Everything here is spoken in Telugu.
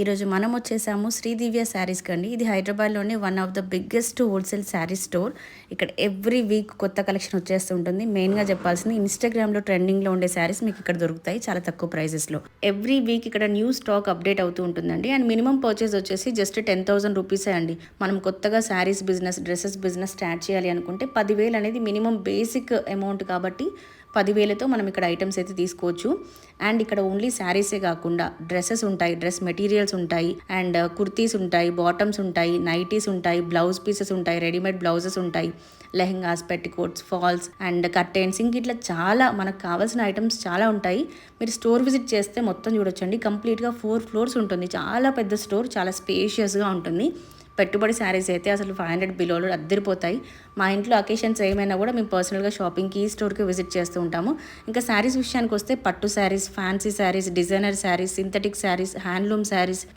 ఈరోజు మనం వచ్చేసాము శ్రీదివ్య శారీస్ కండి. ఇది హైదరాబాద్లోనే one of the biggest wholesale sari store. ఇక్కడ ఎవ్రీ వీక్ కొత్త కలెక్షన్ వచ్చేస్తూ ఉంటుంది. మెయిన్గా చెప్పాల్సింది ఇన్స్టాగ్రామ్లో ట్రెండింగ్లో ఉండే శారీస్ మీకు ఇక్కడ దొరుకుతాయి చాలా తక్కువ ప్రైజెస్లో. ఎవ్రీ వీక్ ఇక్కడ న్యూ స్టాక్ అప్డేట్ అవుతూ ఉంటుందండి. అండ్ మినిమం పర్చేస్ వచ్చేసి జస్ట్ 10,000 రూపీసే అండి. మనం కొత్తగా saris business, dresses business start చేయాలి అనుకుంటే 10,000 అనేది మినిమం బేసిక్ అమౌంట్ కాబట్టి 10,000తో మనం ఇక్కడ ఐటమ్స్ అయితే తీసుకోవచ్చు. అండ్ ఇక్కడ ఓన్లీ శారీసే కాకుండా డ్రెస్సెస్ ఉంటాయి, డ్రెస్ మెటీరియల్స్ ఉంటాయి, అండ్ కుర్తీస్ ఉంటాయి, బాటమ్స్ ఉంటాయి, నైటీస్ ఉంటాయి, బ్లౌజ్ పీసెస్ ఉంటాయి, రెడీమేడ్ బ్లౌజెస్ ఉంటాయి, lehengas, petticoats, falls and curtains, ఇంక ఇట్లా చాలా మనకు కావాల్సిన ఐటమ్స్ చాలా ఉంటాయి. మీరు స్టోర్ విజిట్ చేస్తే మొత్తం చూడొచ్చండి. కంప్లీట్గా 4 ఫ్లోర్స్ ఉంటుంది. చాలా పెద్ద స్టోర్, చాలా స్పేషియస్గా ఉంటుంది. పెట్టుబడి శారీస్ అయితే అసలు 500 బిలోలు అద్దరిపోతాయి. మా ఇంట్లో అకేషన్స్ ఏమైనా కూడా మేము పర్సనల్గా షాపింగ్కి ఈ స్టోర్కి విజిట్ చేస్తూ ఉంటాము. ఇంకా శారీస్ విషయానికి వస్తే పట్టు saris, fancy saris, designer saris, synthetic saris, handloom saris,